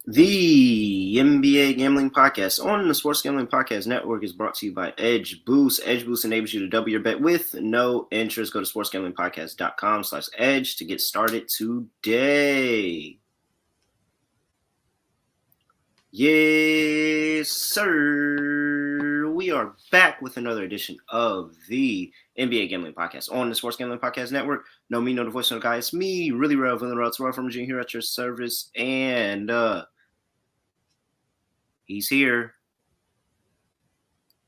The NBA Gambling Podcast on the Sports Gambling Podcast Network is brought to you by Edge Boost. Edge Boost enables you to double your bet with no interest. Go to sportsgamblingpodcast.com/edge to get started today. Yes, sir. We are back with another edition of the NBA Gambling Podcast on the Sports Gambling Podcast Network. No me, no the voice, no the guy. It's me, really real, villain, real, Terrell from June here at your service. And he's here.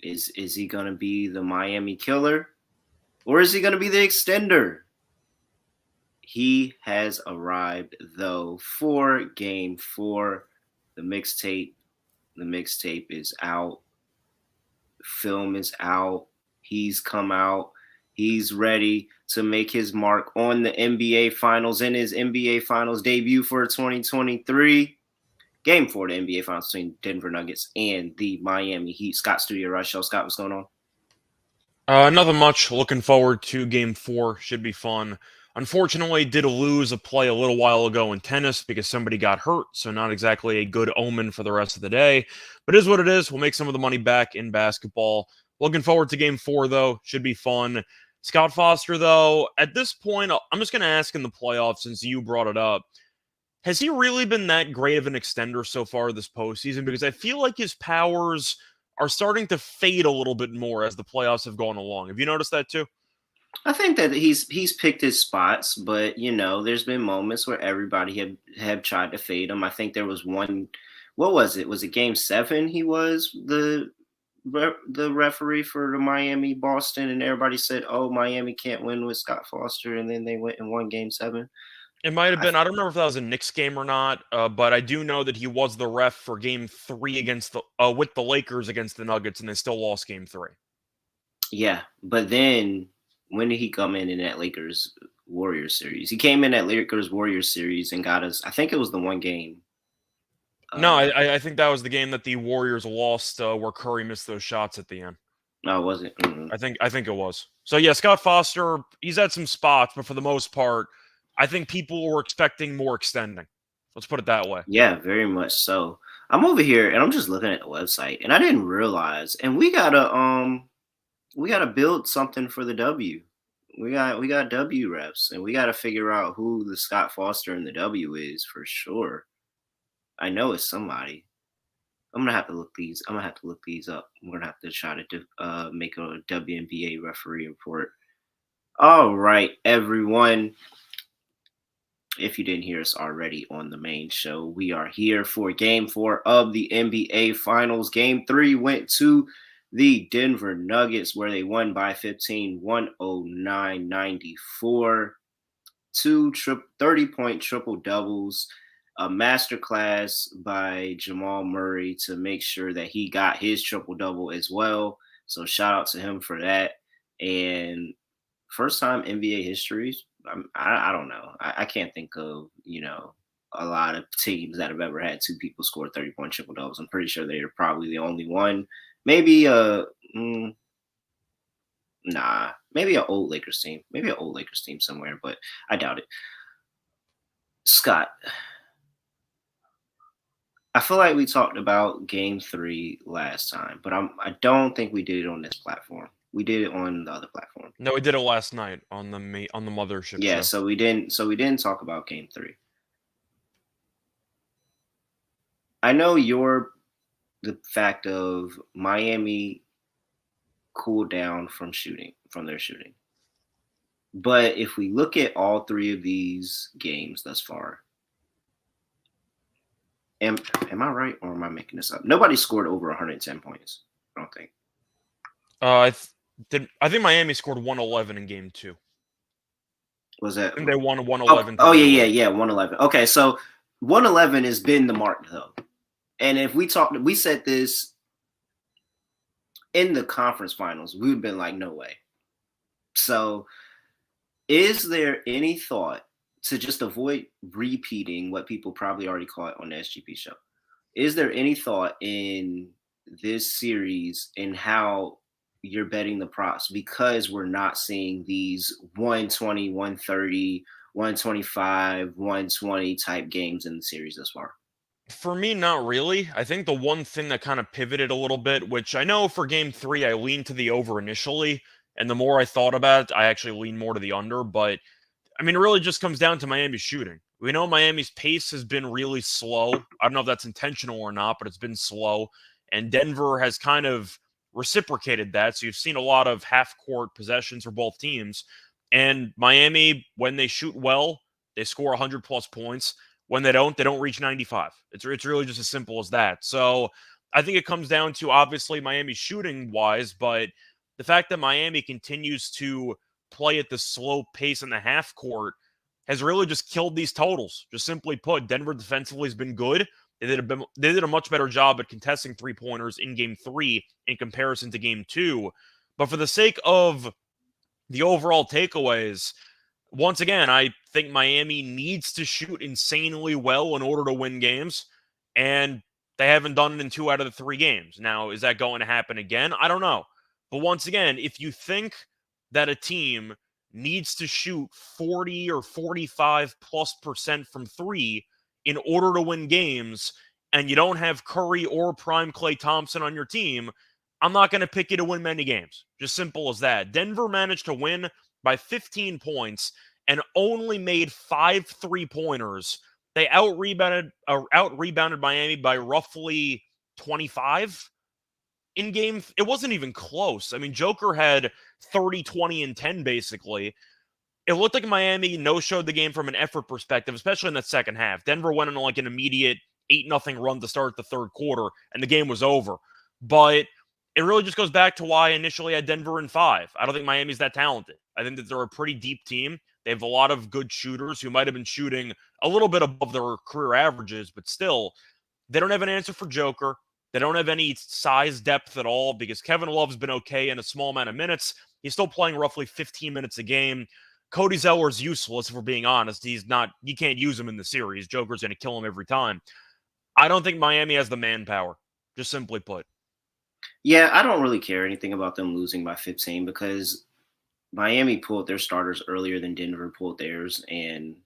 Is he gonna be the Miami killer, or is he gonna be the extender? He has arrived though for Game 4. The mixtape is out. Film is out. He's come out. He's ready to make his mark on the NBA Finals in his NBA Finals debut for 2023. Game 4 of the NBA Finals between Denver Nuggets and the Miami Heat. Scott Studio Rush Show. Scott, what's going on? Nothing much. Looking forward to Game 4. Should be fun. Unfortunately, did lose a play a little while ago in tennis because somebody got hurt, so not exactly a good omen for the rest of the day. But it is what it is. We'll make some of the money back in basketball. Looking forward to Game 4, though. Should be fun. Scott Foster, though, at this point, I'm just going to ask in the playoffs, since you brought it up, has he really been that great of an extender so far this postseason? Because I feel like his powers are starting to fade a little bit more as the playoffs have gone along. Have you noticed that too? I think that he's picked his spots, but there's been moments where everybody have tried to fade him. I think there was one. What was it? Was it Game 7? He was the referee for the Miami Boston, and everybody said, "Oh, Miami can't win with Scott Foster," and then they went and won Game 7. It might have been. I don't remember if that was a Knicks game or not, but I do know that he was the ref for Game 3 against the with the Lakers against the Nuggets, and they still lost Game 3. Yeah, but then when did he come in that Lakers Warriors series? He came in that Lakers Warriors series and got us. I think it was the one game. No, I think that was the game that the Warriors lost, where Curry missed those shots at the end. No, it wasn't. I think it was. So yeah, Scott Foster, he's had some spots, but for the most part, I think people were expecting more extending. Let's put it that way. Yeah, very much so. I'm over here and I'm just looking at the website, and I didn't realize. And we gotta build something for the W. We got W reps, and we gotta figure out who the Scott Foster in the W is for sure. I know it's somebody. I'm gonna have to look these. I'm gonna have to look these up. We're gonna have to try to make a WNBA referee report. All right, everyone. If you didn't hear us already on the main show, we are here for Game 4 of the NBA Finals. Game 3 went to the Denver Nuggets, where they won by 15, 109-94. Two 30-point triple-doubles, a masterclass by Jamal Murray to make sure that he got his triple-double as well. So shout out to him for that. And first time NBA history, I don't know. I can't think of, a lot of teams that have ever had two people score 30-point triple doubles. I'm pretty sure they're probably the only one. Maybe maybe an old Lakers team. Maybe an old Lakers team somewhere, but I doubt it. Scott, I feel like we talked about Game 3 last time, but I don't think we did it on this platform. We did it on the other platform. No, we did it last night on the mothership. Yeah, show. so we didn't talk about Game 3. I know the fact of Miami cooled down from their shooting. But if we look at all three of these games thus far, am I right or am I making this up? Nobody scored over 110 points, I don't think. I think Miami scored 111 in Game 2. Was that? I think they won 111. Oh yeah, 111. Okay, so 111 has been the mark though. And if we said this in the conference finals, we would have been like, no way. So is there any thought to just avoid repeating what people probably already caught on the SGP show? Is there any thought in this series in how you're betting the props, because we're not seeing these 120, 130, 125, 120 type games in the series thus far? For me, not really. I think the one thing that kind of pivoted a little bit, which I know for game three, I leaned to the over initially, and the more I thought about it, I actually leaned more to the under. But I mean, it really just comes down to Miami's shooting. We know Miami's pace has been really slow. I don't know if that's intentional or not, but it's been slow. And Denver has kind of reciprocated that. So you've seen a lot of half court possessions for both teams. And Miami, when they shoot well, they score 100 plus points. When they don't reach 95. It's really just as simple as that. So I think it comes down to obviously Miami shooting wise, but the fact that Miami continues to play at the slow pace in the half court has really just killed these totals. Just simply put, Denver defensively has been good. They did a much better job at contesting 3-pointers in game three in comparison to game two. But for the sake of the overall takeaways, once again, I think Miami needs to shoot insanely well in order to win games, and they haven't done it in 2 out of the 3 games. Now, is that going to happen again? I don't know. But once again, if you think that a team needs to shoot 40 or 45 plus percent from three in order to win games, and you don't have Curry or prime Klay Thompson on your team, I'm not going to pick you to win many games. Just simple as that. Denver managed to win by 15 points and only made 5 3-pointers. They out rebounded Miami by roughly 25 in game. It wasn't even close. I mean, Joker had 30, 20, and 10 basically. It looked like Miami no-showed the game from an effort perspective, especially in that second half. Denver went on like an immediate 8-0 run to start the third quarter, and the game was over. But it really just goes back to why I initially had Denver in 5. I don't think Miami's that talented. I think that they're a pretty deep team. They have a lot of good shooters who might have been shooting a little bit above their career averages, but still, they don't have an answer for Joker. They don't have any size depth at all because Kevin Love's been okay in a small amount of minutes. He's still playing roughly 15 minutes a game. Cody Zeller's useless, if we're being honest. You can't use him in the series. Joker's going to kill him every time. I don't think Miami has the manpower, just simply put. Yeah, I don't really care anything about them losing by 15 because Miami pulled their starters earlier than Denver pulled theirs, and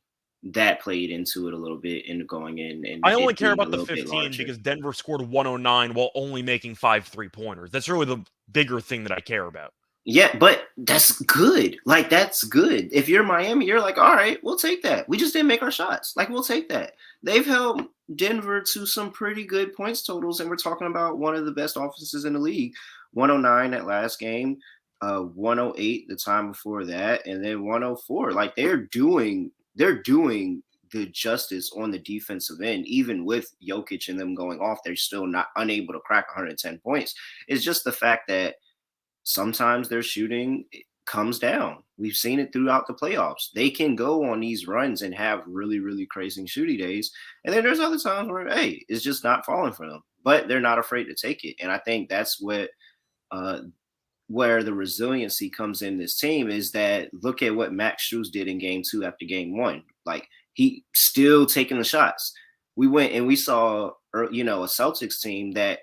that played into it a little bit in going in and I only it care being a about the little bit 15 larger. because Denver scored 109 while only making 5 3-pointers. That's really the bigger thing that I care about. Yeah, but that's good. Like, that's good. If you're Miami, you're like, all right, we'll take that. We just didn't make our shots. Like, we'll take that. They've held Denver to some pretty good points totals, and we're talking about one of the best offenses in the league. 109 that last game, 108 the time before that, and then 104. Like, they're doing the justice on the defensive end, even with Jokic and them going off, they're still not unable to crack 110 points. It's just the fact that sometimes their shooting comes down. We've seen it throughout the playoffs. They can go on these runs and have really, really crazy shooting days. And then there's other times where, hey, it's just not falling for them, but they're not afraid to take it. And I think that's uh, where the resiliency comes in this team is that look at what Max Strus did in game two after game one. Like, he still taking the shots. We went and we saw, a Celtics team that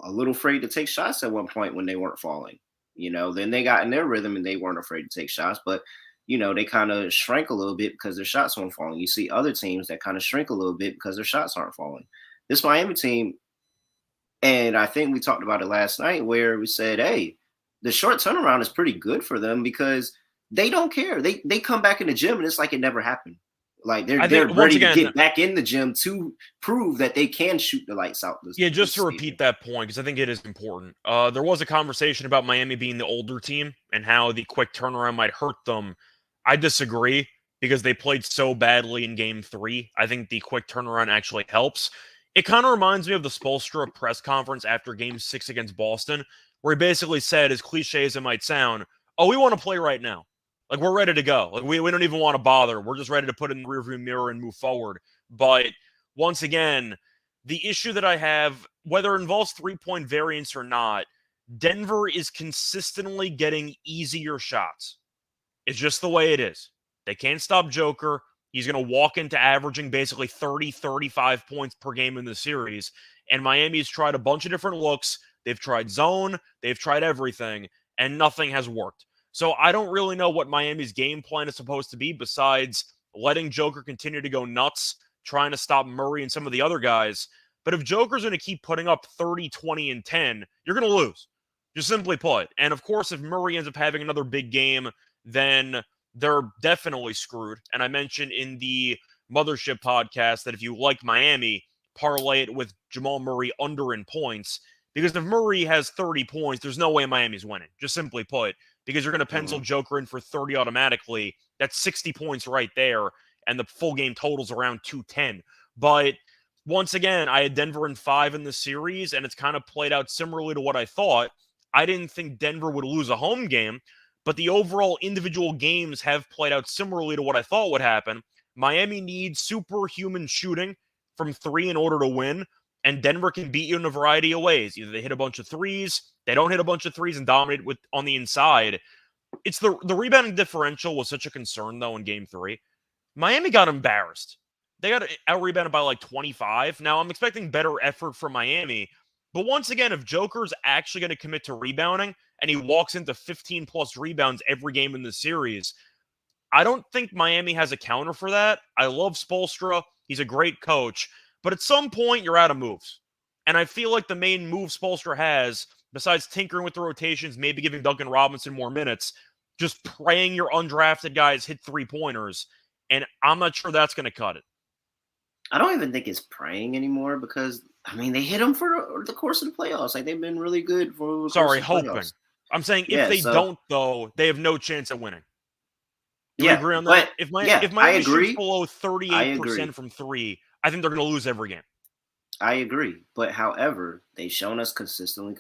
a little afraid to take shots at one point when they weren't falling. Then they got in their rhythm and they weren't afraid to take shots, but they kind of shrank a little bit because their shots weren't falling. You see other teams that kind of shrink a little bit because their shots aren't falling. This Miami team, and I think we talked about it last night where we said, hey, the short turnaround is pretty good for them because they don't care. They come back in the gym and it's like it never happened. Like I they're think, once ready to again, get back in the gym to prove that they can shoot the lights out yeah, just this to season. repeat that point, because I think it is important. There was a conversation about Miami being the older team and how the quick turnaround might hurt them. I disagree because they played so badly in game three. I think the quick turnaround actually helps. It kind of reminds me of the Spoelstra press conference after game six against Boston, where he basically said, as cliche as it might sound, oh, we want to play right now. Like, we're ready to go. Like, we don't even want to bother. We're just ready to put it in the rearview mirror and move forward. But once again, the issue that I have, whether it involves 3-point variance or not, Denver is consistently getting easier shots. It's just the way it is. They can't stop Joker. He's going to walk into averaging basically 30, 35 points per game in the series. And Miami's tried a bunch of different looks. They've tried zone, they've tried everything, and nothing has worked. So I don't really know what Miami's game plan is supposed to be besides letting Joker continue to go nuts trying to stop Murray and some of the other guys. But if Joker's going to keep putting up 30, 20, and 10, you're going to lose. Just simply put. And of course, if Murray ends up having another big game, then they're definitely screwed. And I mentioned in the Mothership podcast that if you like Miami, parlay it with Jamal Murray under in points. Because if Murray has 30 points, there's no way Miami's winning. Just simply put, because you're going to pencil Joker in for 30 automatically. That's 60 points right there. And the full game total's around 210. But once again, I had Denver in 5 in the series, and it's kind of played out similarly to what I thought. I didn't think Denver would lose a home game, but the overall individual games have played out similarly to what I thought would happen. Miami needs superhuman shooting from 3 in order to win, and Denver can beat you in a variety of ways. Either they hit a bunch of threes, they don't hit a bunch of threes and dominate with on the inside. It's the rebounding differential was such a concern, though, in Game 3. Miami got embarrassed. They got out-rebounded by like 25. Now, I'm expecting better effort from Miami, but once again, if Joker's actually going to commit to rebounding and he walks into 15-plus rebounds every game in the series, I don't think Miami has a counter for that. I love Spoelstra. He's a great coach. But at some point, you're out of moves. And I feel like the main move Spoelstra has, besides tinkering with the rotations, maybe giving Duncan Robinson more minutes, just praying your undrafted guys hit three-pointers. And I'm not sure that's going to cut it. I don't even think it's praying anymore because, I mean, they hit them for the course of the playoffs. Like, they've been really good for the course of the hoping. playoffs. I'm saying if they don't, though, they have no chance at winning. Do we agree on that? If Miami shoots below 38% from 3, I think they're going to lose every game. I agree. But however, they've shown us consistently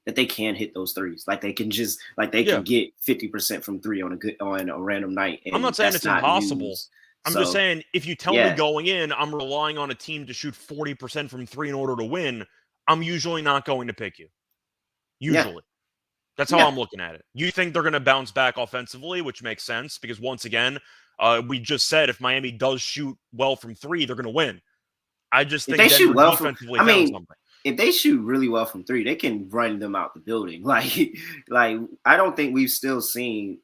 that they can hit those threes. Like they can just can get 50% from 3 on a random night. And I'm not saying it's impossible. News. I'm just saying if you tell me going in, I'm relying on a team to shoot 40% from 3 in order to win, I'm usually not going to pick you. Usually. Yeah. That's how I'm looking at it. You think they're going to bounce back offensively, which makes sense because once again, we just said if Miami does shoot well from 3, they're going to win. I just think Denver shoot well defensively found something. If they shoot really well from 3, they can run them out the building. Like I don't think we've still seen,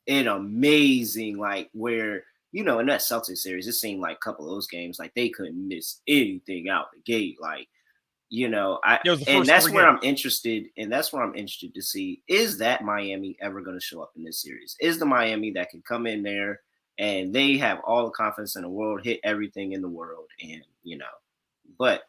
an amazing where in that Celtics series, it seemed like a couple of those games like they couldn't miss anything out the gate. That's where I'm interested, and that's where I'm interested to see, is that Miami ever going to show up in this series? Is the Miami that can come in there and they have all the confidence in the world, hit everything in the world, and but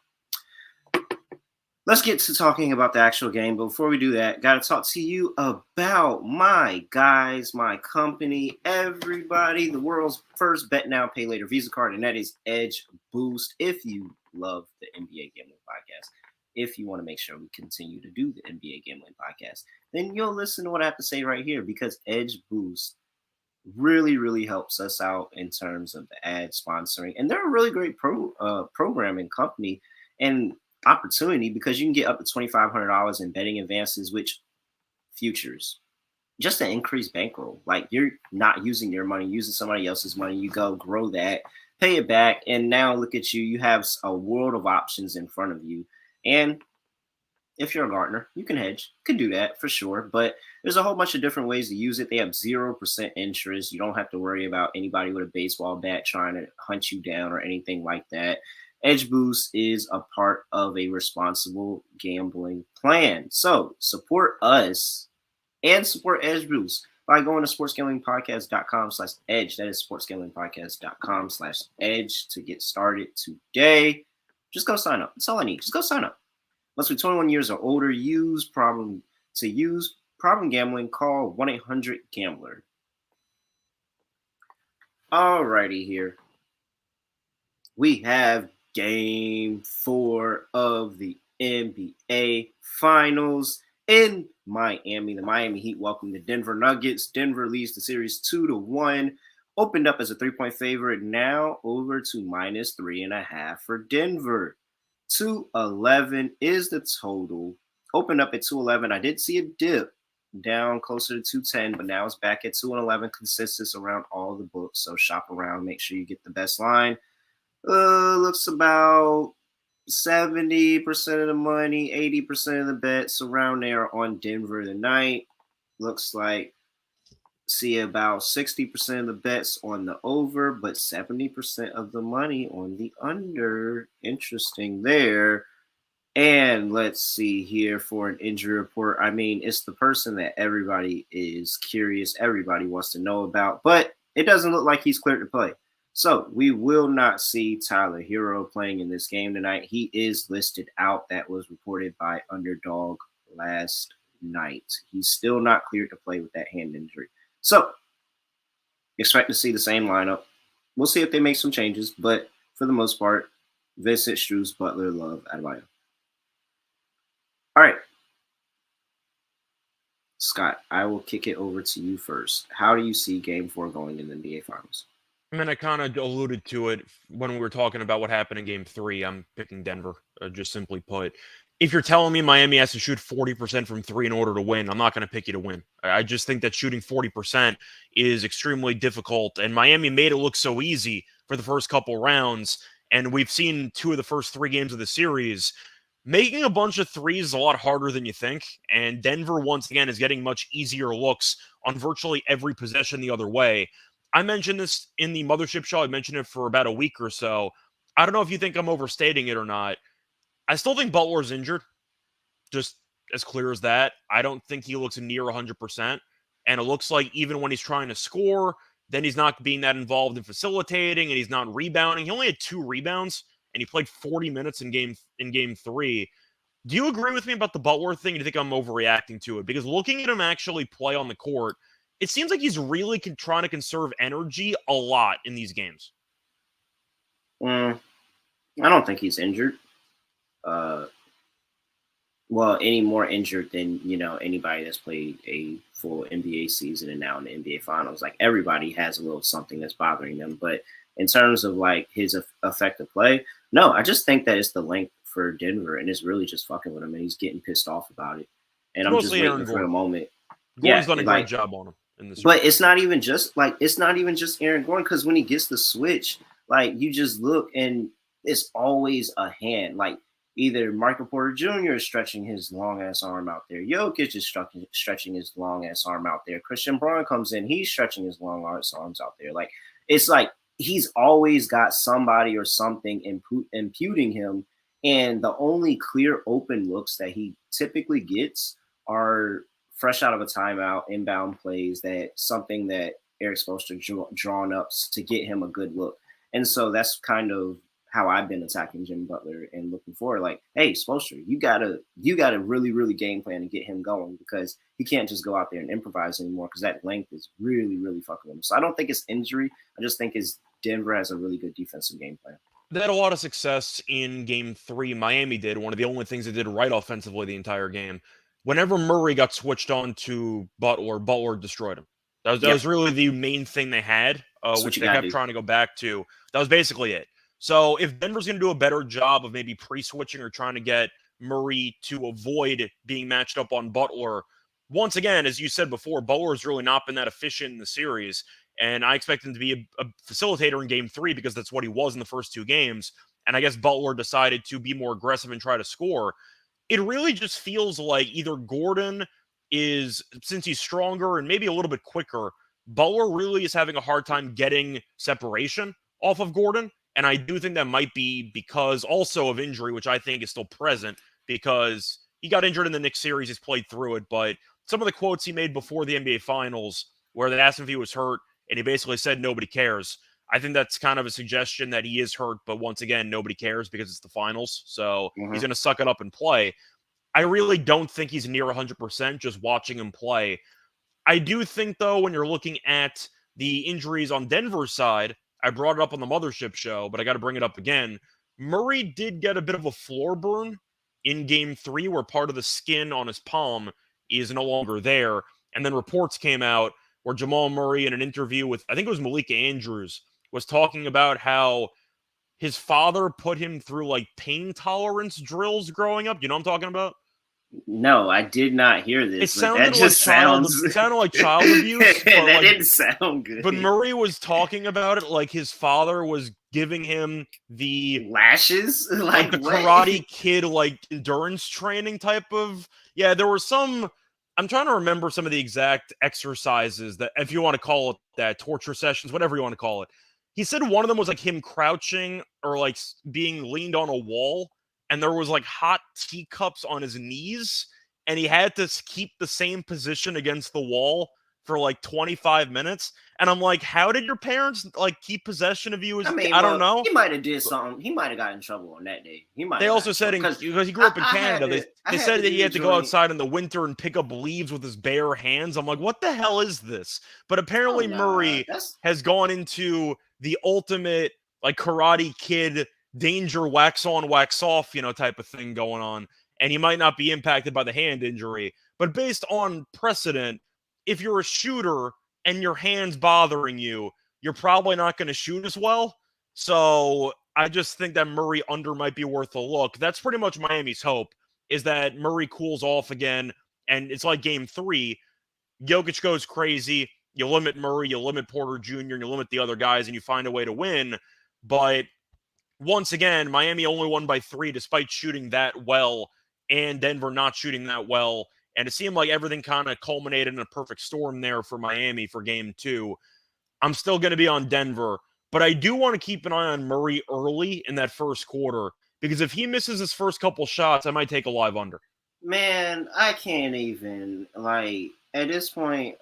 let's get to talking about the actual game. But before we do that, got to talk to you about my guys, my company, everybody, the world's first bet now, pay later Visa card, and that is Edge Boost. If you love the NBA Gambling Podcast, if you want to make sure we continue to do the NBA Gambling Podcast, then you'll listen to what I have to say right here, because Edge Boost really, really helps us out in terms of the ad sponsoring. And they're a really great program and company and opportunity, because you can get up to $2,500 in betting advances, which futures, just to increase bankroll. Like, you're not using your money, using somebody else's money. You go grow that, pay it back, and now look at you. You have a world of options in front of you. And if you're a Gartner, you can hedge. You can do that for sure. But there's a whole bunch of different ways to use it. They have 0% interest. You don't have to worry about anybody with a baseball bat trying to hunt you down or anything like that. Edge Boost is a part of a responsible gambling plan. So support us and support Edge Boost by going to sportsgamblingpodcast.com/edge. That is sportsgamblingpodcast.com/edge to get started today. Just go sign up. That's all I need. Just go sign up. Must be 21 years or older. Use problem gambling. Call 1-800-GAMBLER. Alrighty here. We have Game 4 of the NBA Finals in Miami. The Miami Heat welcome the Denver Nuggets. Denver leads the series 2-1. Opened up as a 3-point favorite, now over to -3.5 for Denver. 211 is the total. Opened up at 211. I did see a dip down closer to 210, but now it's back at 211. Consensus around all the books. So shop around. Make sure you get the best line. Looks about 70% of the money, 80% of the bets around there on Denver tonight. Looks like See about 60% of the bets on the over, but 70% of the money on the under. Interesting there. And let's see here for an injury report. I mean, it's the person that everybody is curious, everybody wants to know about, but it doesn't look like he's cleared to play. So we will not see Tyler Hero playing in this game tonight. He is listed out. That was reported by Underdog last night. He's still not cleared to play with that hand injury. So expect to see the same lineup. We'll see if they make some changes, but for the most part, Vincent, Struz, Butler, Love, Adebayo. All right. Scott, I will kick it over to you first. How do you see Game 4 going in the NBA Finals? I mean, I kind of alluded to it when we were talking about what happened in Game 3. I'm picking Denver, just simply put. If you're telling me Miami has to shoot 40% from three in order to win, I'm not going to pick you to win. I just think that shooting 40% is extremely difficult, and Miami made it look so easy for the first couple rounds, and we've seen 2 of the first 3 games of the series. Making a bunch of threes is a lot harder than you think, and Denver, once again, is getting much easier looks on virtually every possession the other way. I mentioned this in the Mothership show. I mentioned it for about a week or so. I don't know if you think I'm overstating it or not. I still think Butler's injured, just as clear as that. I don't think he looks near 100%. And it looks like even when he's trying to score, then he's not being that involved in facilitating and he's not rebounding. He only had 2 rebounds and he played 40 minutes in game 3. Do you agree with me about the Butler thing? Do you think I'm overreacting to it? Because looking at him actually play on the court, it seems like he's really trying to conserve energy a lot in these games. I don't think he's injured. Well, any more injured than anybody that's played a full NBA season and now in the NBA Finals. Like everybody has a little something that's bothering them, but in terms of like his effective play, no, I just think that it's the length for Denver, and it's really just fucking with him, and he's getting pissed off about it. And It's I'm just mostly waiting Aaron for Gordon. a moment. Gordon's Yeah, done a great job on him in this. But it's not even just Aaron Gordon, because when he gets the switch, like you just look and it's always a hand. Like either Michael Porter Jr. is stretching his long ass arm out there, Jokic is stretching his long ass arm out there, Christian Braun comes in, he's stretching his long ass arms out there. Like it's like he's always got somebody or something imputing him, and the only clear open looks that he typically gets are fresh out of a timeout, inbound plays, that something that Eric Spoelstra drawn up to get him a good look. And so that's kind of how I've been attacking Jimmy Butler and looking forward. Like, hey, Spoelstra, you gotta really, really game plan and get him going, because he can't just go out there and improvise anymore, because that length is really, really fucking him. So I don't think it's injury. I just think it's Denver has a really good defensive game plan. They had a lot of success in Game 3. Miami did. One of the only things they did right offensively the entire game. Whenever Murray got switched on to Butler, Butler destroyed him. That was really the main thing they had, which they kept trying to go back to. That was basically it. So if Denver's going to do a better job of maybe pre-switching or trying to get Murray to avoid being matched up on Butler, once again, as you said before, Butler's really not been that efficient in the series. And I expect him to be a facilitator in Game 3 because that's what he was in the first 2 games. And I guess Butler decided to be more aggressive and try to score. It really just feels like either Gordon is, since he's stronger and maybe a little bit quicker, Butler really is having a hard time getting separation off of Gordon. And I do think that might be because also of injury, which I think is still present, because he got injured in the Knicks series. He's played through it. But some of the quotes he made before the NBA Finals, where they asked him if he was hurt, and he basically said nobody cares. I think that's kind of a suggestion that he is hurt, but once again, nobody cares because it's the finals. So he's going to suck it up and play. I really don't think he's near 100% just watching him play. I do think, though, when you're looking at the injuries on Denver's side, I brought it up on the Mothership show, but I got to bring it up again. Murray did get a bit of a floor burn in Game 3 where part of the skin on his palm is no longer there. And then reports came out where Jamal Murray, in an interview with, I think it was Malika Andrews, was talking about how his father put him through like pain tolerance drills growing up. You know what I'm talking about? No, I did not hear this. It sounded like child abuse. But that didn't sound good. But Murray was talking about it like his father was giving him the lashes, like the Karate Kid like endurance training type of. Yeah, there were some I'm trying to remember some of the exact exercises that, if you want to call it that, torture sessions, whatever you want to call it. He said one of them was like him crouching or like being leaned on a wall, and there was like hot teacups on his knees, and he had to keep the same position against the wall for like 25 minutes. And I'm like, how did your parents like keep possession of you as I a kid? mean, I don't well, know. he might have did something. He might have got in trouble on that day. He might They have got also in said trouble because because he grew I, up in I had Canada, to I they had said to that do he the had to go joint. outside in the winter and pick up leaves with his bare hands. I'm like, what the hell is this? But Oh apparently nah, Murray that's has gone into the ultimate like Karate Kid danger wax on wax off, type of thing going on, and he might not be impacted by the hand injury. But based on precedent, if you're a shooter and your hand's bothering you, you're probably not going to shoot as well. So I just think that Murray under might be worth a look. That's pretty much Miami's hope, is that Murray cools off again, and it's like game 3. Jokic goes crazy. You limit Murray, you limit Porter Jr., and you limit the other guys, and you find a way to win. But once again, Miami only won by 3 despite shooting that well, and Denver not shooting that well. And it seemed like everything kind of culminated in a perfect storm there for Miami for game 2. I'm still going to be on Denver, but I do want to keep an eye on Murray early in that first quarter, because if he misses his first couple shots, I might take a live under. man. I can't even like at this point.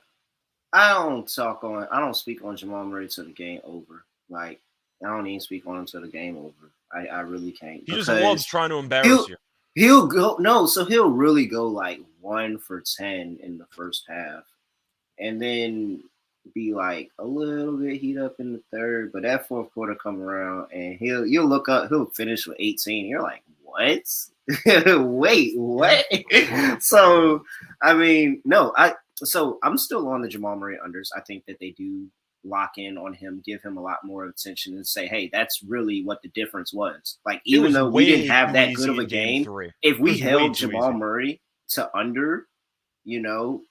I don't speak on Jamal Murray till the game over. Like I don't even speak on him till the game over. I really can't He just loves because trying to embarrass he'll you. he'll go no, so he'll really go like 1 for 10 in the first half, and then be like a little bit heat up in the third, but that fourth quarter come around and you'll look up, he'll finish with 18. You're like, what? Wait, Yeah. what? So I mean, no, so I'm still on the Jamal Murray unders. I think that they do lock in on him, give him a lot more attention, and say, hey, that's really what the difference was. Like, It even was though we didn't way have too that good easy of a in game game, 3. It if we was way held too Jamal easy. Murray to under, you know,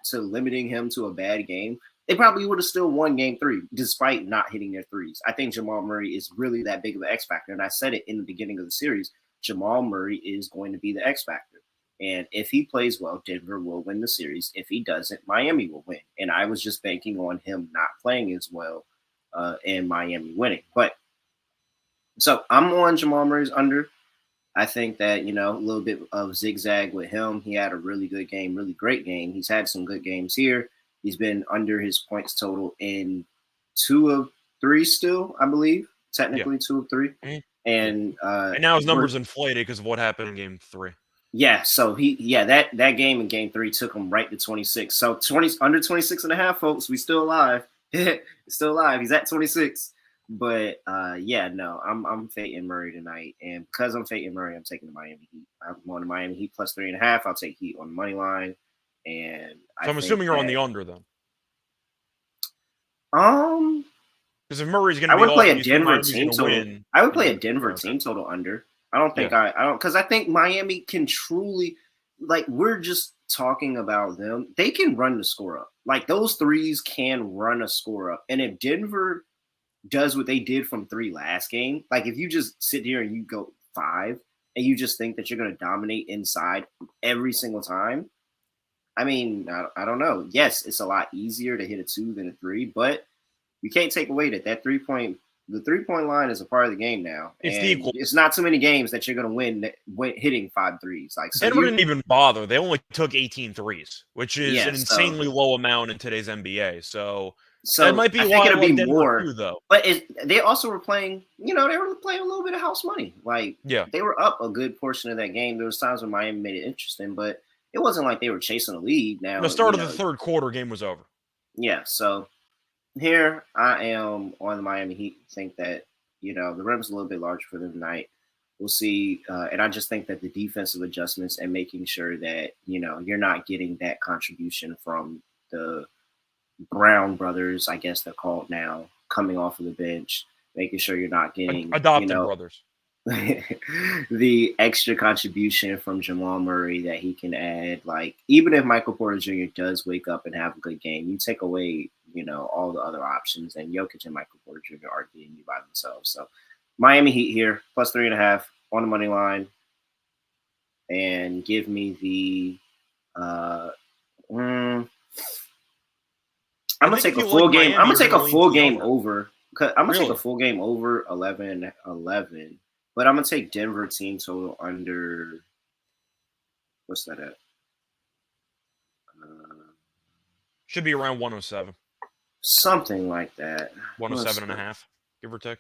to limiting him to a bad game, they probably would have still won game 3 despite not hitting their threes. I think Jamal Murray is really that big of an X factor. And I said it in the beginning of the series, Jamal Murray is going to be the X factor. And if he plays well, Denver will win the series. If he doesn't, Miami will win. And I was just banking on him not playing as well and Miami winning. But so I'm on Jamal Murray's under. I think that, a little bit of zigzag with him. He had a really good game, really great game. He's had some good games here. He's been under his points total in 2 of 3 still, I believe. Yeah. Technically 2 of 3. Mhm. Yeah. And And now his numbers inflated because of what happened in game 3. yeah, so that game in game 3 took him right to 26. So 20 under 26 and a half, folks. We still alive. Still alive. He's at 26. But yeah, no, I'm fading Murray tonight, and because I'm fading Murray, I'm taking the Miami Heat. I'm on the Miami Heat plus 3.5. I'll take Heat on the money line, and I So I'm think assuming you're on the that under then. um Because if Murray's going to I be would play off a and you think Denver Miami's team going to total. win, I would play a you're Denver okay. team total under. I don't think Yeah. I don't because I think Miami can truly, like, we're just talking about them. They can run the score up. Like, those threes can run a score up. And if Denver does what they did from 3 last game, like if you just sit here and you go 5 and you just think that you're going to dominate inside every single time, I mean, I don't know. Yes, it's a lot easier to hit a 2 than a 3, but you can't take away that the 3-point line is a part of the game now, It's the and equal. it's not too many games that you're going to win hitting 5 threes. Like, so Denver didn't even bother. They only took 18 threes, which is yeah, an insanely low amount in today's NBA. So that so might I be think why I it'll be like Denver more, too, though. but they also were playing. They were playing a little bit of house money. Like, Yeah. they were up a good portion of that game. There was times when Miami made it interesting, but it wasn't like they were chasing a lead. The Now, start of the third quarter, game was over. yeah. So here I am on the Miami Heat. Think that the rim's a little bit larger for them tonight. We'll see, and I just think that the defensive adjustments and making sure that you're not getting that contribution from the Brown brothers, I guess they're called now, coming off of the bench, making sure you're not getting Adopted brothers. the extra contribution from Jamal Murray that he can add. Like, even if Michael Porter Jr. does wake up and have a good game, you take away, all the other options, and Jokic and Michael Porter Jr. are getting you by themselves. So Miami Heat here, plus 3.5 on the money line, and give me the Mm, I'm I gonna think take if a you like full game. I'm Miami, gonna you're take going to a lean to full the game over. over. I'm gonna take a Really? full game over 11-11. But I'm gonna take Denver team total under. What's that at? Uh, Should be around 107. something like that. Let's 107 and a half, give or take.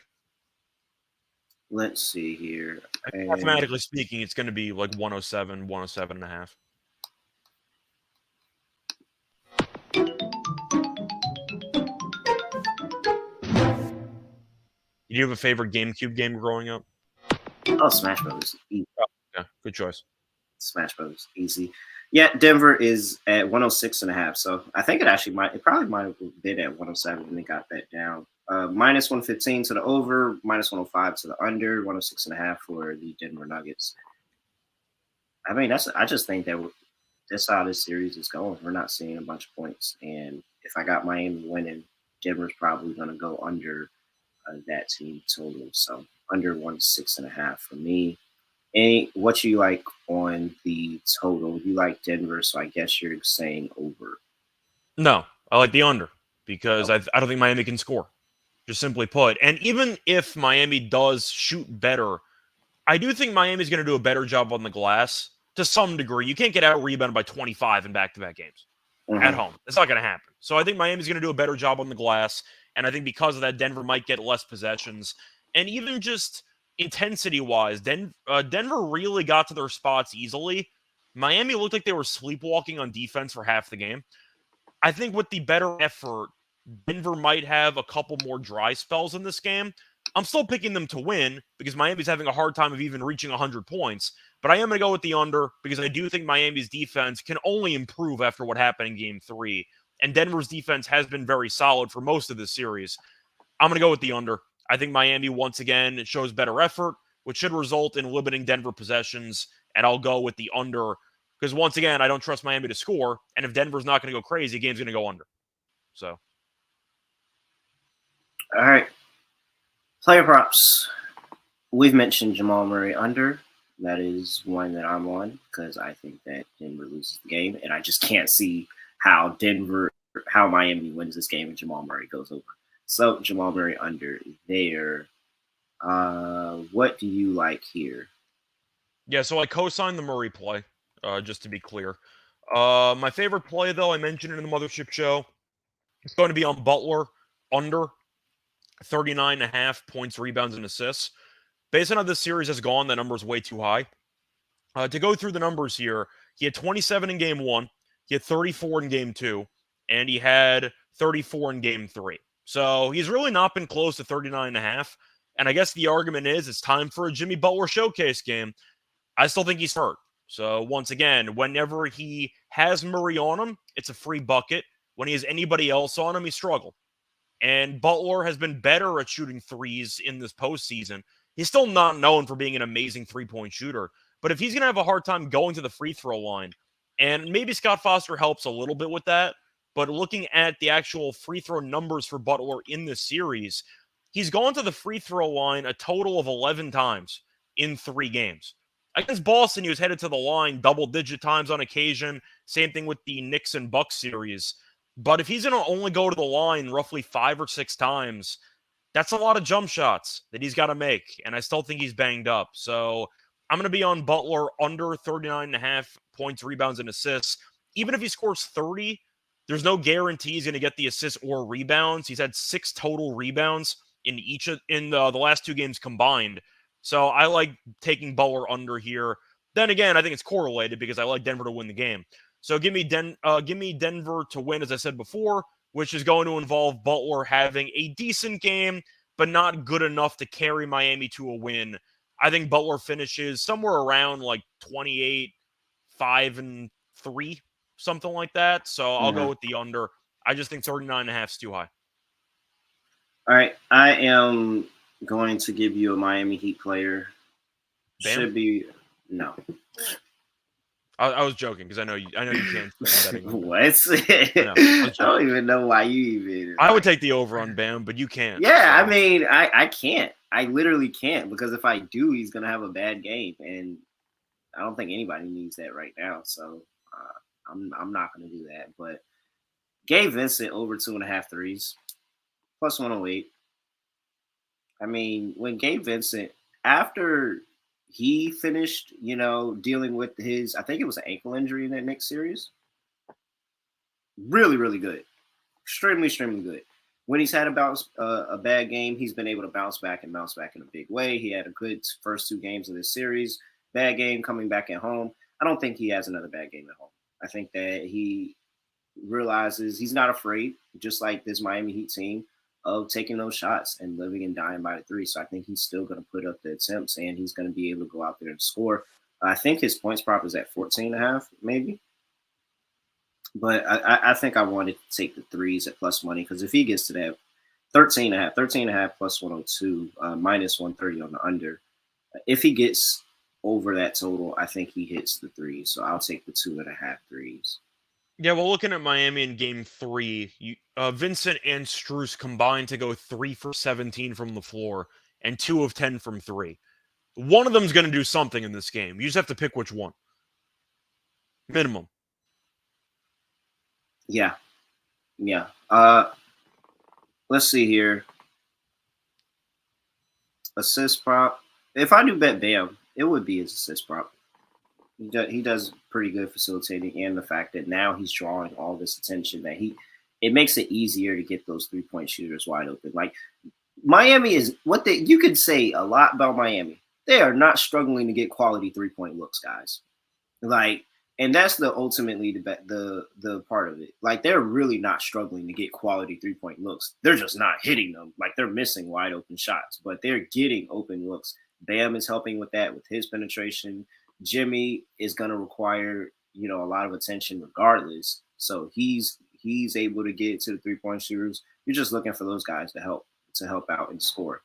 let's see here. And Mathematically speaking, it's going to be like 107, 107 and a half. Did you have a favorite GameCube game growing up? oh, Smash Brothers. Oh, yeah, good choice. Smash Brothers, easy. Yeah, Denver is at 106.5. So I think it probably might have been at 107 and they got that down. Minus 115 to the over, minus 105 to the under, 106.5 for the Denver Nuggets. I mean, I just think that that's how this series is going. We're not seeing a bunch of points. And if I got Miami winning, Denver's probably going to go under that team total. So under 106.5 for me. What you like on the total? You like Denver, so I guess you're saying over. No, I like the under because Okay. I don't think Miami can score, just simply put. And even if Miami does shoot better, I do think Miami's going to do a better job on the glass to some degree. You can't get out rebounded by 25 in back-to-back games at Mm-hmm. home. It's not going to happen. So I think Miami's going to do a better job on the glass, and I think because of that, Denver might get less possessions. And even just intensity-wise, Denver really got to their spots easily. Miami looked like they were sleepwalking on defense for half the game. I think with the better effort, Denver might have a couple more dry spells in this game. I'm still picking them to win because Miami's having a hard time of even reaching 100 points. But I am going to go with the under because I do think Miami's defense can only improve after what happened in game 3. And Denver's defense has been very solid for most of this series. I'm going to go with the under. I think Miami, once again, shows better effort, which should result in limiting Denver possessions. And I'll go with the under because, once again, I don't trust Miami to score. And if Denver's not going to go crazy, the game's going to go under. So, All right. Player props. We've mentioned Jamal Murray under. That is one that I'm on because I think that Denver loses the game, and I just can't see how Miami wins this game and Jamal Murray goes over. So Jamal Murray under there. What do you like here? yeah, so I co-signed the Murray play, just to be clear. My favorite play, though, I mentioned it in the Mothership show. It's going to be on Butler under 39.5 points, rebounds, and assists. Based on how this series has gone, that number is way too high. To go through the numbers here, he had 27 in game 1, he had 34 in game 2, and he had 34 in game 3. So he's really not been close to 39.5. And I guess the argument is it's time for a Jimmy Butler showcase game. I still think he's hurt. So once again, whenever he has Murray on him, it's a free bucket. When he has anybody else on him, he struggled. And Butler has been better at shooting threes in this postseason. He's still not known for being an amazing three-point shooter. But if he's going to have a hard time going to the free throw line, and maybe Scott Foster helps a little bit with that, but looking at the actual free throw numbers for Butler in this series, he's gone to the free throw line a total of 11 times in 3 games. Against Boston, he was headed to the line double-digit times on occasion. Same thing with the Knicks and Bucks series. But if he's going to only go to the line roughly 5 or 6 times, that's a lot of jump shots that he's got to make. And I still think he's banged up. So I'm going to be on Butler under 39.5 points, rebounds, and assists. Even if he scores 30, there's no guarantee he's going to get the assists or rebounds. He's had 6 total rebounds in the last 2 games combined. So I like taking Butler under here. Then again, I think it's correlated because I like Denver to win the game. So give me Denver to win, as I said before, which is going to involve Butler having a decent game, but not good enough to carry Miami to a win. I think Butler finishes somewhere around like 28, 5 and 3, something like that. So I'll go Mm-hmm. with the under. I just think 39.5 is too high. All right, I am going to give you a Miami Heat player. Bam. Should be no. I was joking because I know you can't stand betting on Bam. What? I don't even know why you even. I would take the over on Bam, but you can't. Yeah, so. I mean, I can't. I literally can't because if I do, he's gonna have a bad game, and I don't think anybody needs that right now. So I'm not going to do that. But Gabe Vincent over 2.5 threes plus 108. I mean, when Gabe Vincent, after he finished, dealing with his, I think it was an ankle injury in that next series, really, really good, extremely, extremely good. When he's had a bad game, he's been able to bounce back and bounce back in a big way. He had a good first 2 games of this series. Bad game coming back at home. I don't think he has another bad game at home. I think that he realizes he's not afraid, just like this Miami Heat team, of taking those shots and living and dying by the three. So I think he's still going to put up the attempts and he's going to be able to go out there and score. I think his points prop is at 14.5, maybe. But I think I wanted to take the threes at plus money because if he gets to that 13.5 plus 102, minus 130 on the under, if he gets over that total, I think he hits the threes. So I'll take the 2.5 threes. Yeah, well, looking at Miami in Game 3, Vincent and Strus combined to go 3 for 17 from the floor and 2 of 10 from 3. One of them's going to do something in this game. You just have to pick which one. Minimum. Yeah. Let's see here. Assist prop. If I do bet Bam, it would be his assist prop. He does pretty good facilitating, and the fact that now he's drawing all this attention that it makes it easier to get those 3-point shooters wide open. Like Miami is you could say a lot about Miami. They are not struggling to get quality 3-point looks, guys. Like, and that's ultimately the part of it. Like they're really not struggling to get quality 3-point looks. They're just not hitting them. Like they're missing wide open shots, but they're getting open looks. Bam is helping with that with his penetration. Jimmy is going to require, a lot of attention regardless. So he's able to get to the 3-point shooters. You're just looking for those guys to help out and score.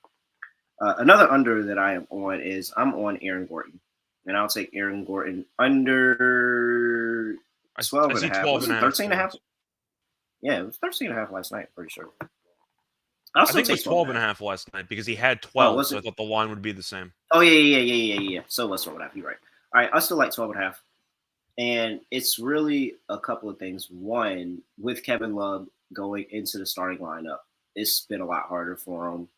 Another under that I am on is I'm on Aaron Gordon. And I'll take Aaron Gordon under 12 and a half. Was it 13 and a half? Yeah, it was 13 and a half last night, I'm pretty sure. I think it was 12 and a half last night because he had 12, so I thought the line would be the same. Oh, yeah. So it was 12 and a half. You're right. All right, I still like 12 and a half. And it's really a couple of things. One, with Kevin Love going into the starting lineup, it's been a lot harder for him.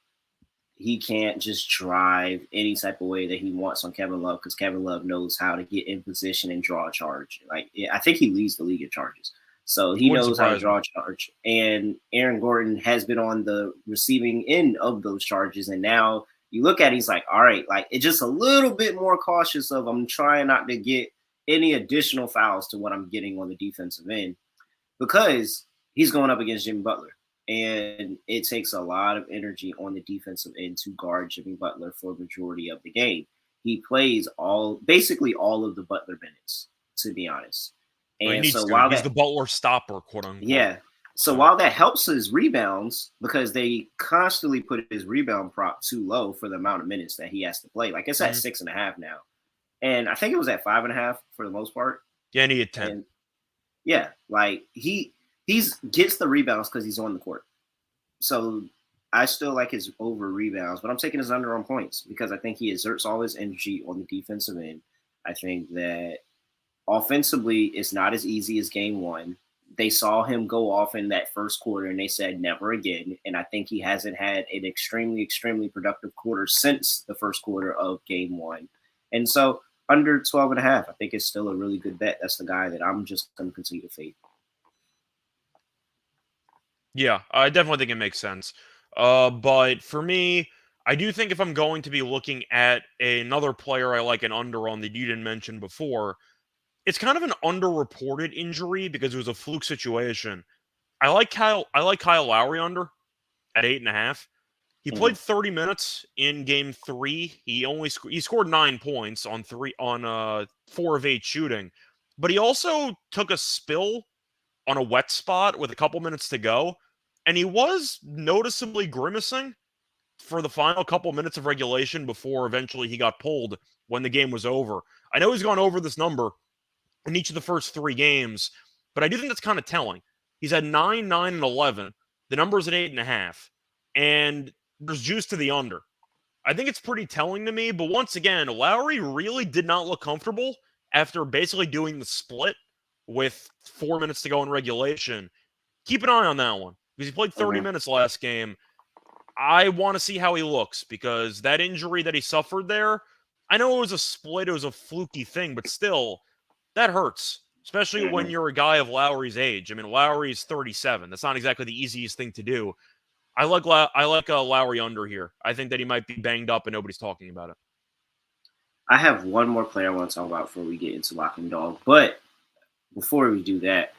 He can't just drive any type of way that he wants on Kevin Love because Kevin Love knows how to get in position and draw a charge. Like I think he leads the league in charges. So he knows how to draw a charge. And Aaron Gordon has been on the receiving end of those charges. And now you look at it, he's like, all right, like it's just a little bit more cautious of I'm trying not to get any additional fouls to what I'm getting on the defensive end because he's going up against Jimmy Butler. And it takes a lot of energy on the defensive end to guard Jimmy Butler for the majority of the game. He plays basically all of the Butler minutes, to be honest. And so while he's the Butler stopper, quote unquote. Yeah. So while that helps his rebounds, because they constantly put his rebound prop too low for the amount of minutes that he has to play. Like it's at 6.5 now. And I think it was at 5.5 for the most part. Yeah, and he had 10. And yeah, like he gets the rebounds because he's on the court. So I still like his over rebounds, but I'm taking his under on points because I think he exerts all his energy on the defensive end. I think that offensively, it's not as easy as game one. They saw him go off in that first quarter and they said never again. And I think he hasn't had an extremely, extremely productive quarter since the first quarter of game one. And so under 12 and a half, I think it's still a really good bet. That's the guy that I'm just going to continue to fade. Yeah, I definitely think it makes sense. But for me, I do think if I'm going to be looking at another player I like an under on that you didn't mention before, it's kind of an underreported injury because it was a fluke situation. I like Kyle Lowry under at 8.5. He played 30 minutes in game 3. He scored 9 points on 4 of 8 shooting, but he also took a spill on a wet spot with a couple minutes to go, and he was noticeably grimacing for the final couple minutes of regulation before eventually he got pulled when the game was over. I know he's gone over this number in each of the first 3 games, but I do think that's kind of telling. He's had 9, 9, and 11. The number's at 8.5, and there's juice to the under. I think it's pretty telling to me, but once again, Lowry really did not look comfortable after basically doing the split with 4 minutes to go in regulation. Keep an eye on that one because he played 30 Mhm. minutes last game. I want to see how he looks because that injury that he suffered there, I know it was a split, it was a fluky thing, but still, that hurts, especially when Mhm. you're a guy of Lowry's age. I mean, Lowry's 37. That's not exactly the easiest thing to do. I like Lowry under here. I think that he might be banged up and nobody's talking about it. I have one more player I want to talk about before we get into Lock and Dog. But before we do that,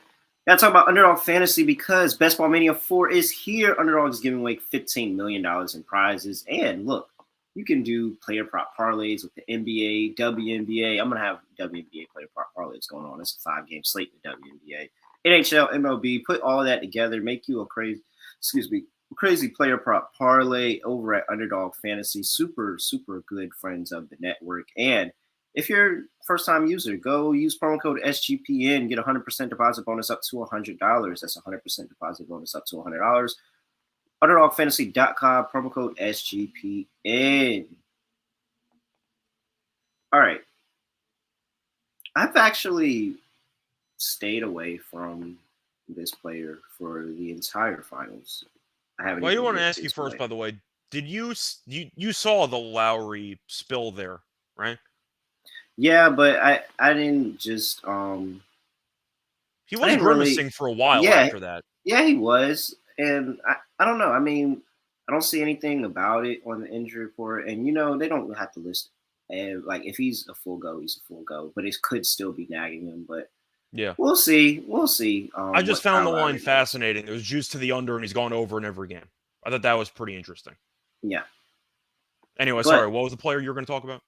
gotta talk about Underdog Fantasy because Best Ball Mania 4 is here. Underdog is giving away $15 million in prizes. And look, you can do player prop parlays with the NBA, WNBA. I'm gonna have WNBA player prop parlays going on. It's a 5-game slate with WNBA, NHL, MLB. Put all of that together, make you a crazy player prop parlay over at Underdog Fantasy. Super, super good friends of the network. And if you're a first time user, go use promo code SGPN, get a 100% deposit bonus up to $100. That's a 100% deposit bonus up to $100. UnderdogFantasy.com, promo code SGPN. All right. I've actually stayed away from this player for the entire finals. I haven't Well, I do even want to looked ask you his first, play. by the way, did you saw the Lowry spill there, right? Yeah, but I didn't just He I was didn't really. grimacing for a while Yeah, after that. yeah, he was, and I don't know. I mean, I don't see anything about it on the injury report, and they don't have to list. And like, if he's a full go, he's a full go, but it could still be nagging him. But Yeah. we'll see. We'll see. I just What found Kyle the line Lowry does. fascinating. It was juice to the under, and he's gone over in every game. I thought that was pretty interesting. Yeah, Anyway, sorry, but what was the player you were going to talk about?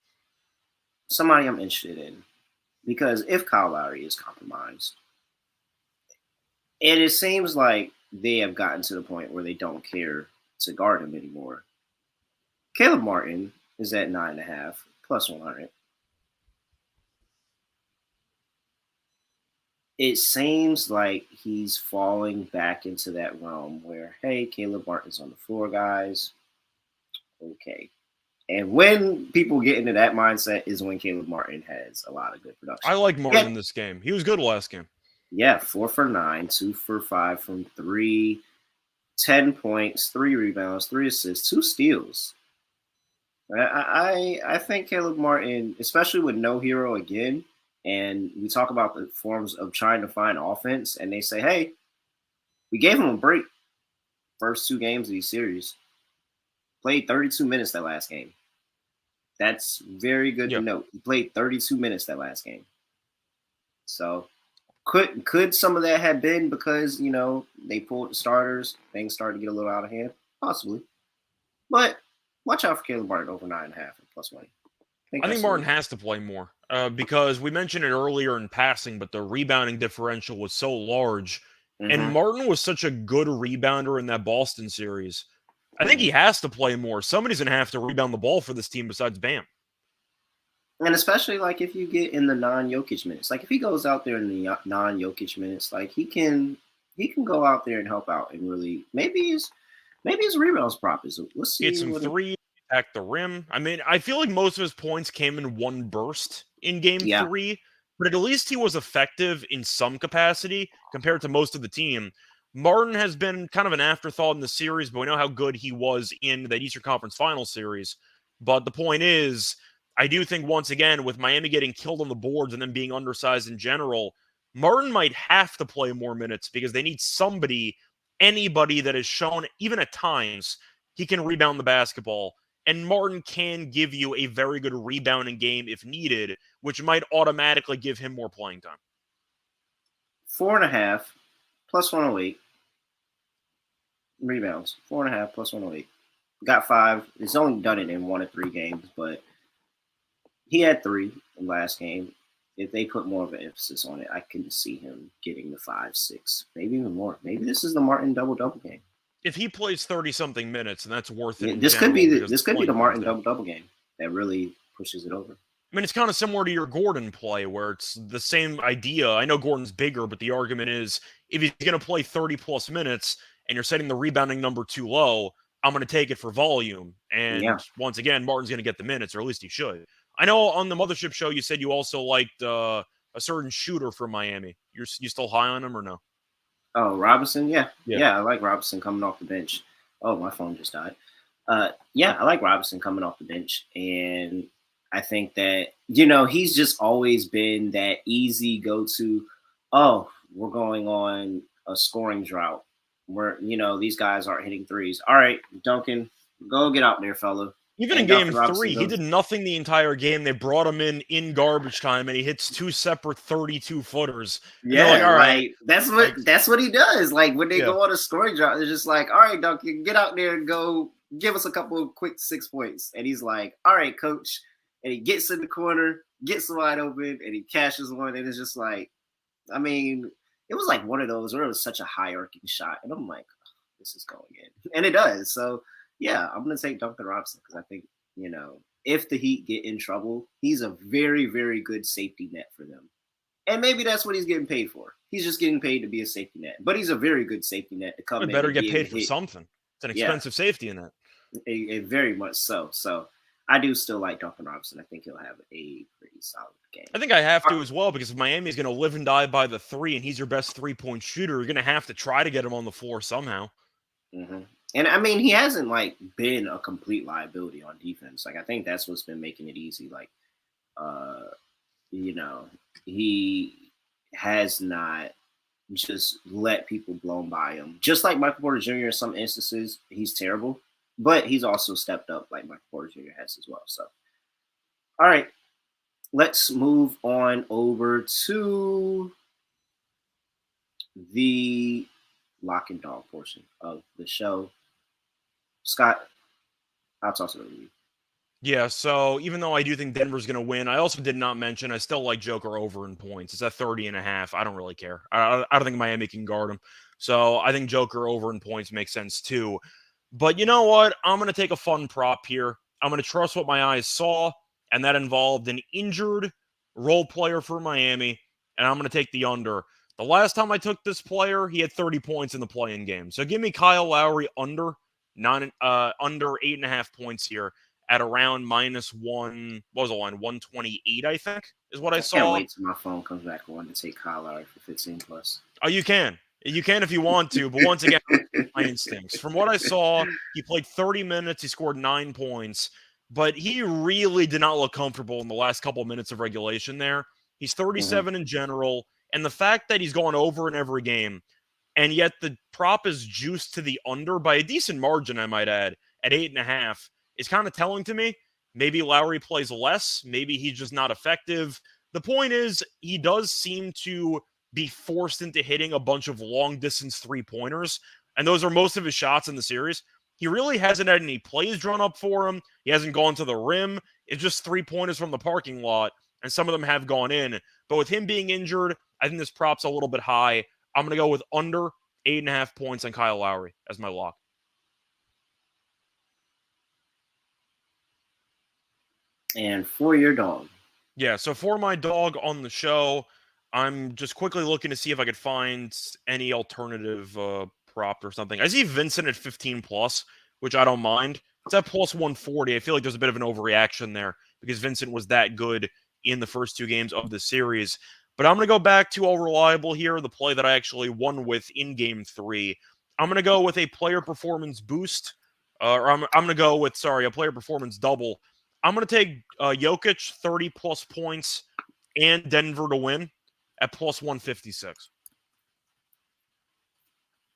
somebody I'm interested in because if Kyle Lowry is compromised, and it seems like they have gotten to the point where they don't care to guard him anymore. Caleb Martin is at 9.5 plus 100. It seems like he's falling back into that realm where, hey, Caleb Martin's on the floor, guys. Okay. And when people get into that mindset is when Caleb Martin has a lot of good I production. like Martin Yeah. in this game. He was good last game. Yeah, 4 for 9, 2 for 5 from three, 10 points, 3 rebounds, 3 assists, 2 steals. I think Caleb Martin, especially with no hero again, and we talk about the forms of trying to find offense, and they say, hey, we gave him a break first 2 games of these series. Played 32 minutes that last game. That's very good to Yeah. note. He played 32 minutes that last game. So could some of that have been because they pulled the starters, things started to get a little out of hand? Possibly, but watch out for Caleb Martin over 9.5 and plus money. I think I think that's a Martin little. has to play more because we mentioned it earlier in passing, but the rebounding differential was so large. And Mm-hmm, Martin was such a good rebounder in that Boston series. I think mm-hmm. he has to play more. Somebody's going to have to rebound the ball for this team besides Bam. And especially like if you get in the non-Jokic minutes, like if he goes out there in the non-Jokic minutes, like he can go out there and help out and really maybe his rebounds prop is. Let's He had see some what. threes, attacked the rim. I mean, I feel like most of his points came in one burst in game Yeah, three, but at least he was effective in some capacity compared to most of the team. Martin has been kind of an afterthought in the series, but we know how good he was in that Eastern Conference Final series. But the point is, I do think once again, with Miami getting killed on the boards and then being undersized in general, Martin might have to play more minutes because they need anybody that has shown, even at times, he can rebound the basketball. And Martin can give you a very good rebounding game if needed, which might automatically give him more playing time. 4.5 plus 108 rebounds. 4.5 plus 108. Got 5. He's only done it in 1 of 3 games, but he had 3 in last game. If they put more of an emphasis on it, I can see him getting the 5, 6, maybe even more. Maybe this is the Martin double game. If he plays 30 something minutes, and that's worth it Yeah, in this could general be the because this the could be playing the time's Martin there. double game that really pushes it over. I mean, it's kind of similar to your Gordon play where it's the same idea. I know Gordon's bigger, but the argument is if he's going to play 30 plus minutes and you're setting the rebounding number too low, I'm going to take it for volume. Yeah, And once again, Martin's going to get the minutes, or at least he should. I know on the Mothership show you said you also liked a certain shooter for Miami. You still high on him or no? Oh, Robinson, yeah, Yeah. yeah, I like Robinson coming off the bench. Oh, my phone just died. Yeah, I like Robinson coming off the bench, and I think that he's just always been that easy go to. Oh, we're going on a scoring drought. Where these guys aren't hitting threes. All right, Duncan, go get out there, fella. Even in And game Duncan Robinson three, he goes, did nothing the entire game. They brought him in garbage time, and he hits 2 separate 32-footers. And they're like, yeah, all right, like that's what like, that's what he does. Like when they yeah. go on a scoring drought, they're just like, all right, Duncan, get out there and go give us a couple of quick 6 points. And he's like, all right, coach. And he gets in the corner, gets wide open, and he cashes one. And it's just like, I mean, it was like one of those where it was such a high arcing shot. And I'm like, oh, this is going in. And it does. So yeah, I'm gonna take Duncan Robinson because I think, if the Heat get in trouble, he's a very, very good safety net for them. And maybe that's what he's getting paid for. He's just getting paid to be a safety net. But he's a very good safety net to come We in better and get be able paid to for hit. something. It's an Yeah, expensive safety in that. very much so. So I do still like Duncan Robinson. I think he'll have a pretty solid game. I think I have to as well because if Miami is going to live and die by the three and he's your best 3-point shooter, you're going to have to try to get him on the floor somehow. Mm-hmm. And I mean, he hasn't been a complete liability on defense. Like I think that's what's been making it easy. Like, he has not just let people blown by him. Just like Michael Porter Jr. in some instances, he's terrible, but he's also stepped up like Michael Porter Jr. has as well. So, all right, let's move on over to the lock and dog portion of the show. Scott, I'll toss it over to you. Yeah, so even though I do think Denver's going to win, I also did not mention I still like Joker over in points. It's at 30.5. I don't really care. I don't think Miami can guard him. So I think Joker over in points makes sense too. But you know what? I'm going to take a fun prop here. I'm going to trust what my eyes saw, and that involved an injured role player for Miami, and I'm going to take the under. The last time I took this player, he had 30 points in the play-in game. So give me Kyle Lowry under 8.5 points here at around -1. What was the line? 128, I think, is what I Can't saw. wait till my phone comes back on to take Kyle Lowry for 15 plus. Oh, you can. You can if you want to, but once again, my instincts. From what I saw, he played 30 minutes. He scored 9 points, but he really did not look comfortable in the last couple of minutes of regulation there. He's 37 in general, and the fact that he's gone over in every game, and yet the prop is juiced to the under by a decent margin, I might add, at 8.5, is kind of telling to me. Maybe Lowry plays less. Maybe he's just not effective. The point is, he does seem to be forced into hitting a bunch of long distance 3-pointers, and those are most of his shots in the series. He really hasn't had any plays drawn up for him. He hasn't gone to the rim. It's just 3-pointers from the parking lot, and some of them have gone in. But with him being injured, I think this prop's a little bit high. I'm going to go with under 8.5 points on Kyle Lowry as my lock. And for your dog. Yeah, so for my dog on the show, I'm just quickly looking to see if I could find any alternative prop or something. I see Vincent at 15 plus, which I don't mind. It's at plus 140. I feel like there's a bit of an overreaction there because Vincent was that good in the first 2 games of the series. But I'm going to go back to all reliable here, the play that I actually won with in game 3. I'm going to go with a player performance boost, or I'm going to go with, a player performance double. I'm going to take Jokic 30 plus points and Denver to win at plus 156.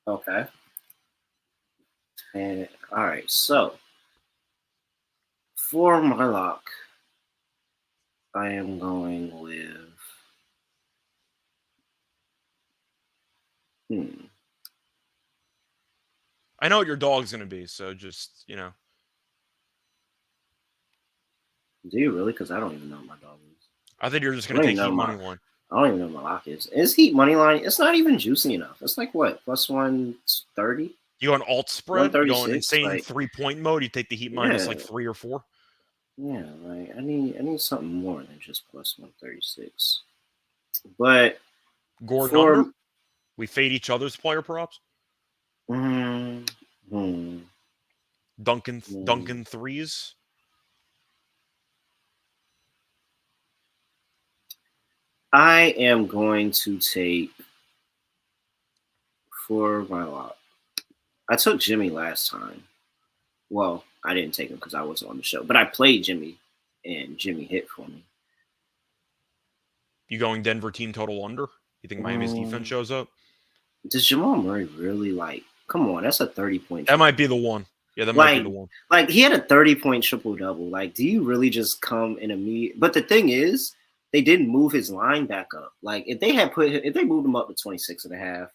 Okay. And all right, so for my lock, I am going with I know what your dog's going to be, so just, Do you really? Because I don't even know what my dog is. I think you're just I going don't to even take know Heat my. money line. I don't even know what my lock is. Is Heat money line? It's not even juicy enough. It's like what plus 130, You go on alt spread, you go on 136. insane Like 3-point mode, you take the Heat minus like yeah, 3 or 4. yeah. Like I need something more than just plus 136. But Gordon under? for We fade each other's player props. mm, hmm, Duncan threes. I am going to take for my lock. I took Jimmy last time. Well, I didn't take him because I wasn't on the show, but I played Jimmy, and Jimmy hit for me. You going Denver team total under? You think Miami's defense Um, shows up? does Jamal Murray really like? Come on, that's a 30-point That triple. might be the one. Yeah, that might be Like, the one. like he had a 30-point triple double. Like, do you really just come in a meet? But the thing is, they didn't move his line back up. Like, if they moved him up to 26 and a half,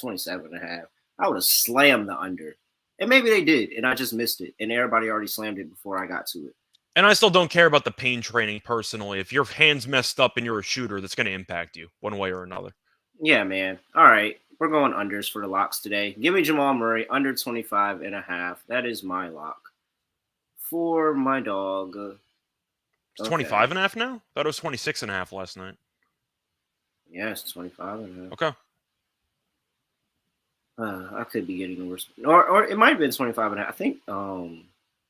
27 and a half, I would have slammed the under. And maybe they did, and I just missed it. And everybody already slammed it before I got to it. And I still don't care about the pain training personally. If your hand's messed up and you're a shooter, that's going to impact you one way or another. Yeah, man. All right. We're going unders for the locks today. Give me Jamal Murray under 25 and a half. That is my lock. For my dog. It's Okay. 25 and a half now? I thought it was 26 and a half last night. Yeah, it's 25 and a half. Okay. I could be getting worse. Or it might have been 25 and a half. I think,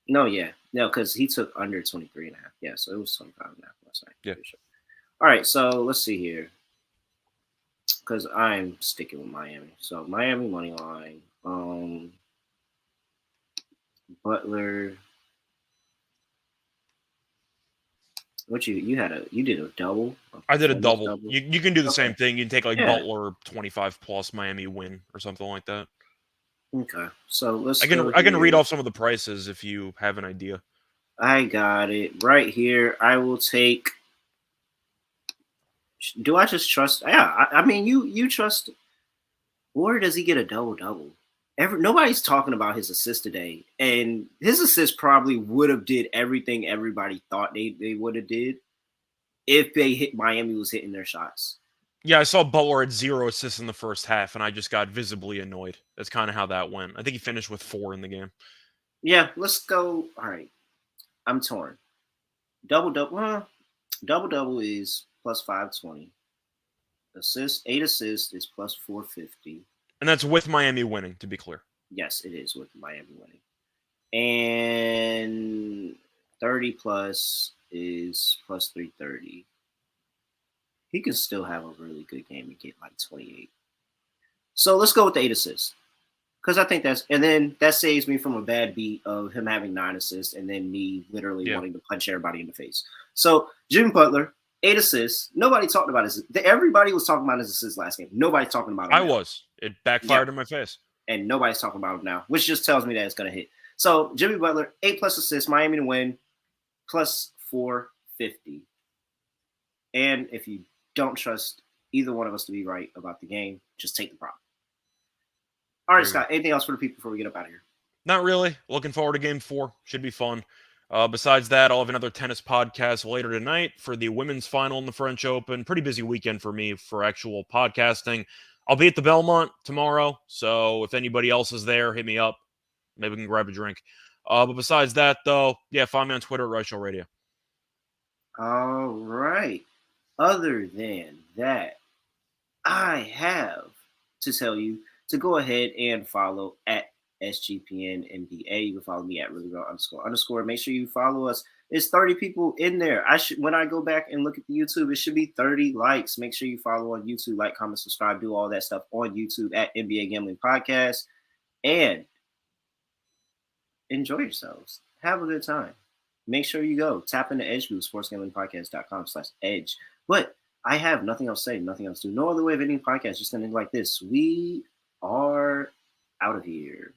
no, because he took under 23 and a half. Yeah, so it was 25 and a half last night. Yeah. Sure. All right, so let's see here. Because I'm sticking with Miami. So Miami money line. Butler. What you did a double? I did a double. You can do the same thing. You can take like Yeah. Butler 25 plus Miami win or something like that. Okay, so let's. I can read off some of the prices if you have an idea. I got it right here. I will take. Do I just trust? Yeah, I mean you trust. Or does he get a double double? Nobody's talking about his assist today, and his assist probably would have did everything everybody thought they would have did if Miami was hitting their shots. Yeah, I saw Butler at 0 assists in the first half, and I just got visibly annoyed. That's kind of how that went. I think he finished with 4 in the game. Yeah, let's go. All right, I'm torn. Double double is plus 520. 8 assists is plus 450. And that's with Miami winning, to be clear. Yes, it is with Miami winning. And 30 plus is plus 330. He can still have a really good game and get like 28. So let's go with the 8 assists. Because I think and then that saves me from a bad beat of him having 9 assists and then me literally wanting to punch everybody in the face. So Jimmy Butler, 8 assists. Nobody talked about his. Everybody was talking about his assists last game. Nobody's talking about him. I was. It backfired in my face. And nobody's talking about him now, which just tells me that it's going to hit. So Jimmy Butler, 8 plus assists, Miami to win, plus 450. And if you don't trust either one of us to be right about the game, just take the prop. All right, Scott, anything else for the people before we get up out of here? Not really. Looking forward to game 4. Should be fun. Besides that, I'll have another tennis podcast later tonight for the women's final in the French Open. Pretty busy weekend for me for actual podcasting. I'll be at the Belmont tomorrow, so if anybody else is there, hit me up. Maybe we can grab a drink. But besides that, though, find me on Twitter at Right Show Radio. All right. Other than that, I have to tell you to go ahead and follow at SGPN NBA. You can follow me at ___. Make sure you follow us. There's 30 people in there. When I go back and look at the YouTube, it should be 30 likes. Make sure you follow on YouTube, like, comment, subscribe, do all that stuff on YouTube at NBA Gambling Podcast. And enjoy yourselves. Have a good time. Make sure you go tap into EdgeBoost, sportsgamblingpodcast.com/edge. But I have nothing else to say, nothing else to do. No other way of ending podcast, just ending like this. We are out of here.